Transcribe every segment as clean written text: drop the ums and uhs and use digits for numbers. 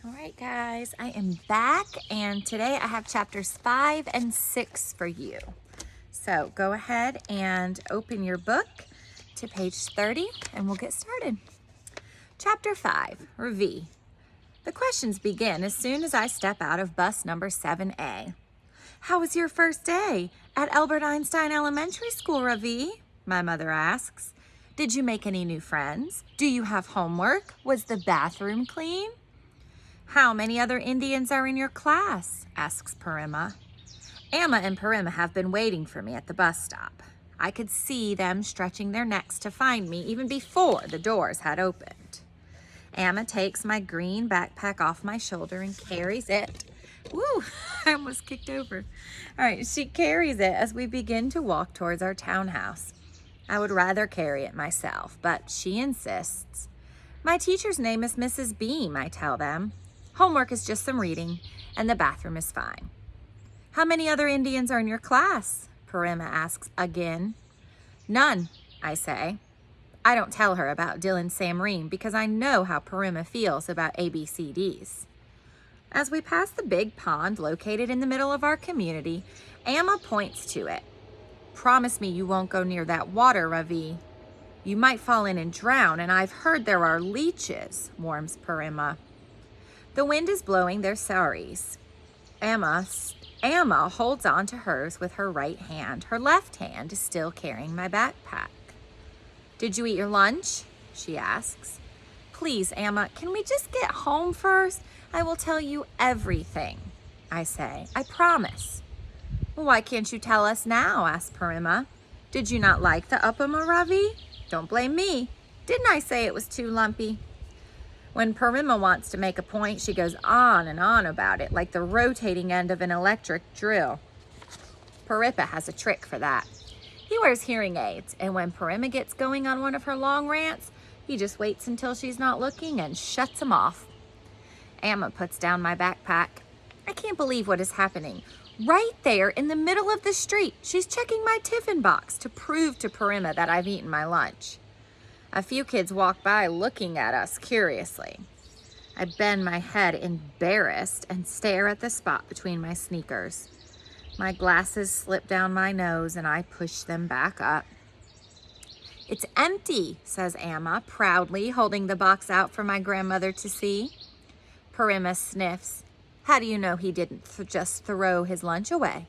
All right, guys, I am back, and today I have chapters 5 and 6 for you. So go ahead and open your book to page 30, and we'll get started. Chapter 5, Ravi. The questions begin as soon as I step out of bus number 7A. How was your first day at Albert Einstein Elementary School, Ravi? My mother asks. Did you make any new friends? Do you have homework? Was the bathroom clean? How many other Indians are in your class? Asks Parima. Amma and Parima have been waiting for me at the bus stop. I could see them stretching their necks to find me even before the doors had opened. Amma takes my green backpack off my shoulder and carries it. Woo, I almost kicked over. All right, she carries it as we begin to walk towards our townhouse. I would rather carry it myself, but she insists. My teacher's name is Mrs. Beam, I tell them. Homework is just some reading, and the bathroom is fine. How many other Indians are in your class? Parima asks again. None, I say. I don't tell her about Dylan Samreen because I know how Parima feels about ABCDs. As we pass the big pond located in the middle of our community, Amma points to it. Promise me you won't go near that water, Ravi. You might fall in and drown, and I've heard there are leeches, warns Parima. The wind is blowing their saris. Amma holds on to hers with her right hand. Her left hand is still carrying my backpack. Did you eat your lunch? She asks. Please, Amma, can we just get home first? I will tell you everything, I say. I promise. Why can't you tell us now? Asks Parima. Did you not like the uppama, Ravi? Don't blame me. Didn't I say it was too lumpy? When Parima wants to make a point, she goes on and on about it, like the rotating end of an electric drill. Parima has a trick for that. He wears hearing aids, and when Parima gets going on one of her long rants, he just waits until she's not looking and shuts him off. Amma puts down my backpack. I can't believe what is happening. Right there in the middle of the street, she's checking my tiffin box to prove to Parima that I've eaten my lunch. A few kids walk by looking at us curiously. I bend my head embarrassed and stare at the spot between my sneakers. My glasses slip down my nose and I push them back up. It's empty, says Amma, proudly holding the box out for my grandmother to see. Parima sniffs. How do you know he didn't just throw his lunch away?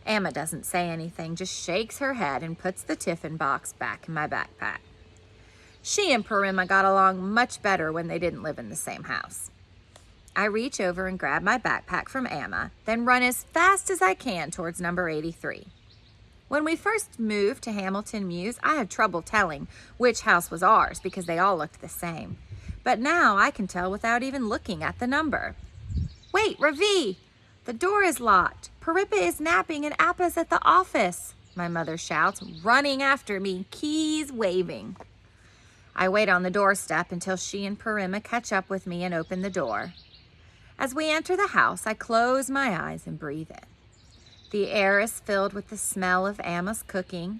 Amma doesn't say anything, just shakes her head and puts the tiffin box back in my backpack. She and Parima got along much better when they didn't live in the same house. I reach over and grab my backpack from Amma, then run as fast as I can towards number 83. When we first moved to Hamilton Mews, I had trouble telling which house was ours because they all looked the same. But now I can tell without even looking at the number. Wait, Ravi! The door is locked. Parima is napping and Appa's at the office, my mother shouts, running after me, keys waving. I wait on the doorstep until she and Parima catch up with me and open the door. As we enter the house, I close my eyes and breathe in. The air is filled with the smell of Amma's cooking.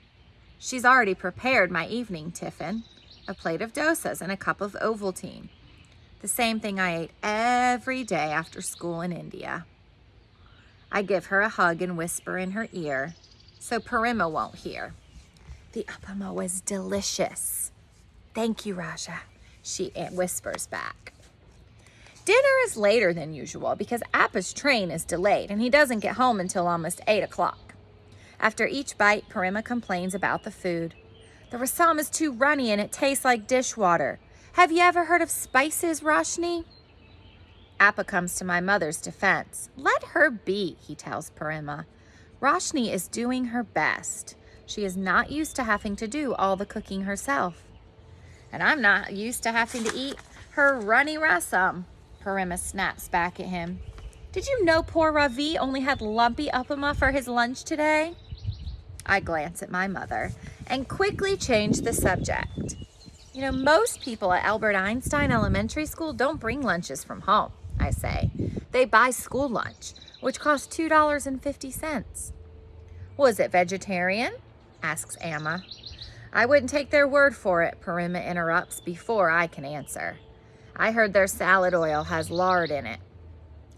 She's already prepared my evening tiffin, a plate of dosas and a cup of Ovaltine, the same thing I ate every day after school in India. I give her a hug and whisper in her ear so Parima won't hear. The uppama was delicious. Thank you, Raja, she whispers back. Dinner is later than usual because Appa's train is delayed and he doesn't get home until almost 8 o'clock. After each bite, Parima complains about the food. The rasam is too runny and it tastes like dishwater. Have you ever heard of spices, Roshni? Appa comes to my mother's defense. Let her be, he tells Parima. Roshni is doing her best. She is not used to having to do all the cooking herself. And I'm not used to having to eat her runny rasam, Parima snaps back at him. Did you know poor Ravi only had lumpy uppama for his lunch today? I glance at my mother and quickly change the subject. You know, most people at Albert Einstein Elementary School don't bring lunches from home, I say. They buy school lunch, which costs $2.50. Was it vegetarian? Asks Amma. I wouldn't take their word for it, Parima interrupts before I can answer. I heard their salad oil has lard in it.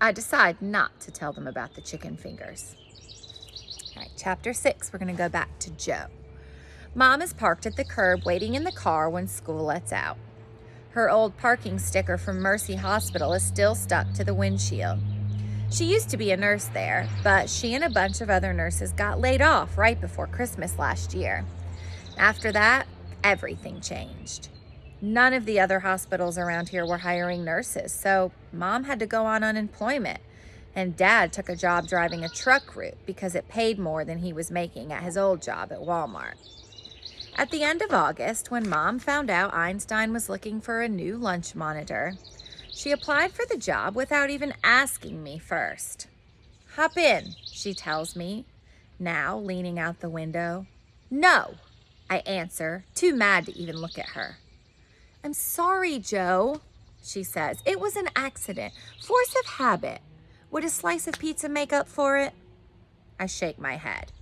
I decide not to tell them about the chicken fingers. All right, chapter 6, we're going to go back to Joe. Mom is parked at the curb waiting in the car when school lets out. Her old parking sticker from Mercy Hospital is still stuck to the windshield. She used to be a nurse there, but she and a bunch of other nurses got laid off right before Christmas last year. After that, everything changed. None of the other hospitals around here were hiring nurses, so Mom had to go on unemployment, and Dad took a job driving a truck route because it paid more than he was making at his old job at Walmart. At the end of August, when Mom found out Einstein was looking for a new lunch monitor, she applied for the job without even asking me first. "Hop in," she tells me, now leaning out the window. "No," I answer, too mad to even look at her. "I'm sorry, Joe," she says. "It was an accident. Force of habit. Would a slice of pizza make up for it?" I shake my head.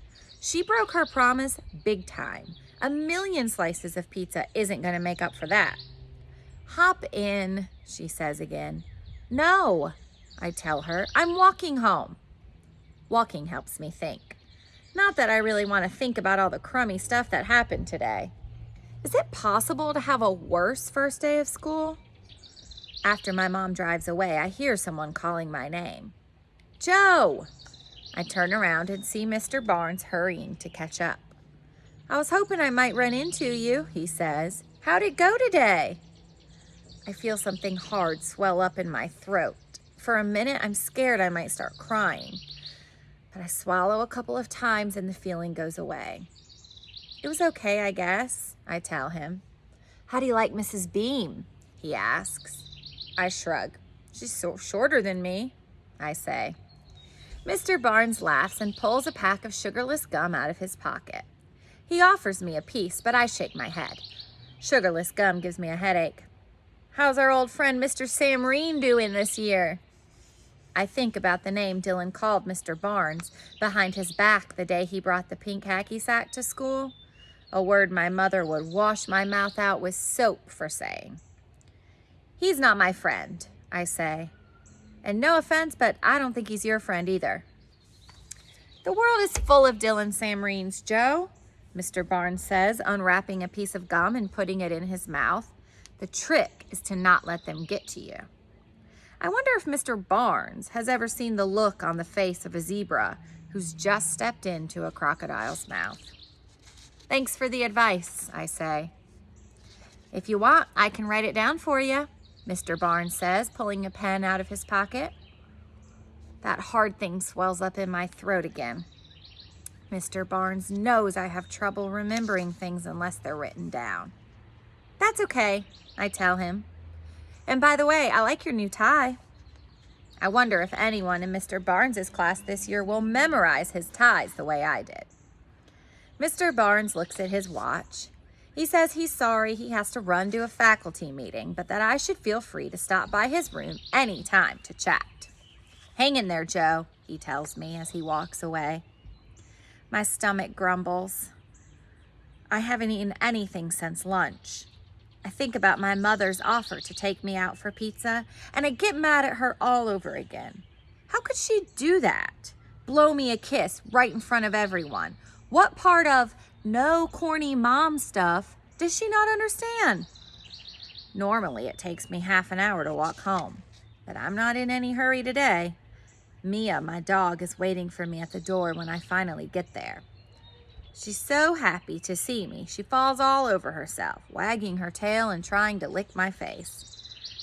She broke her promise big time. 1,000,000 slices of pizza isn't going to make up for that. "Hop in," she says again. "No," I tell her. "I'm walking home." Walking helps me think. Not that I really want to think about all the crummy stuff that happened today. Is it possible to have a worse first day of school? After my mom drives away, I hear someone calling my name. "Joe!" I turn around and see Mr. Barnes hurrying to catch up. "I was hoping I might run into you," he says. "How'd it go today?" I feel something hard swell up in my throat. For a minute, I'm scared I might start crying. But I swallow a couple of times and the feeling goes away. "It was okay, I guess," I tell him. "How do you like Mrs. Beam?" he asks. I shrug. "She's so shorter than me," I say. Mr. Barnes laughs and pulls a pack of sugarless gum out of his pocket. He offers me a piece, but I shake my head. Sugarless gum gives me a headache. "How's our old friend Mr. Samreen doing this year?" I think about the name Dylan called Mr. Barnes behind his back the day he brought the pink hacky sack to school, a word my mother would wash my mouth out with soap for saying. "He's not my friend," I say. "And no offense, but I don't think he's your friend either." "The world is full of Dylan Samreens, Joe," Mr. Barnes says, unwrapping a piece of gum and putting it in his mouth. "The trick is to not let them get to you." I wonder if Mr. Barnes has ever seen the look on the face of a zebra who's just stepped into a crocodile's mouth. "Thanks for the advice," I say. "If you want, I can write it down for you," Mr. Barnes says, pulling a pen out of his pocket. That hard thing swells up in my throat again. Mr. Barnes knows I have trouble remembering things unless they're written down. "That's okay," I tell him. "And by the way, I like your new tie." I wonder if anyone in Mr. Barnes's class this year will memorize his ties the way I did. Mr. Barnes looks at his watch. He says he's sorry he has to run to a faculty meeting, but that I should feel free to stop by his room any time to chat. "Hang in there, Joe," he tells me as he walks away. My stomach grumbles. I haven't eaten anything since lunch. I think about my mother's offer to take me out for pizza, and I get mad at her all over again. How could she do that? Blow me a kiss right in front of everyone. What part of no corny mom stuff does she not understand? Normally, it takes me half an hour to walk home, but I'm not in any hurry today. Mia, my dog, is waiting for me at the door when I finally get there. She's so happy to see me, she falls all over herself, wagging her tail and trying to lick my face.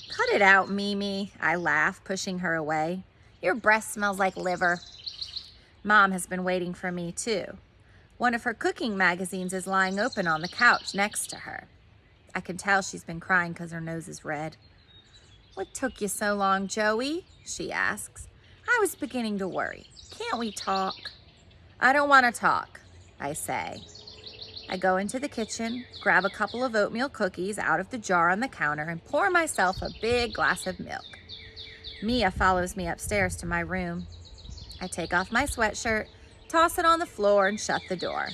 "Cut it out, Mimi," I laugh, pushing her away. "Your breath smells like liver." Mom has been waiting for me, too. One of her cooking magazines is lying open on the couch next to her. I can tell she's been crying because her nose is red. "What took you so long, Joey?" she asks. I was beginning to worry. "Can't we talk?" "I don't want to talk," I say. I go into the kitchen, grab a couple of oatmeal cookies out of the jar on the counter, and pour myself a big glass of milk. Mia follows me upstairs to my room. I take off my sweatshirt, toss it on the floor, and shut the door.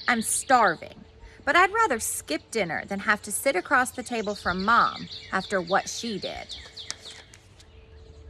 I'm starving, but I'd rather skip dinner than have to sit across the table from Mom after what she did.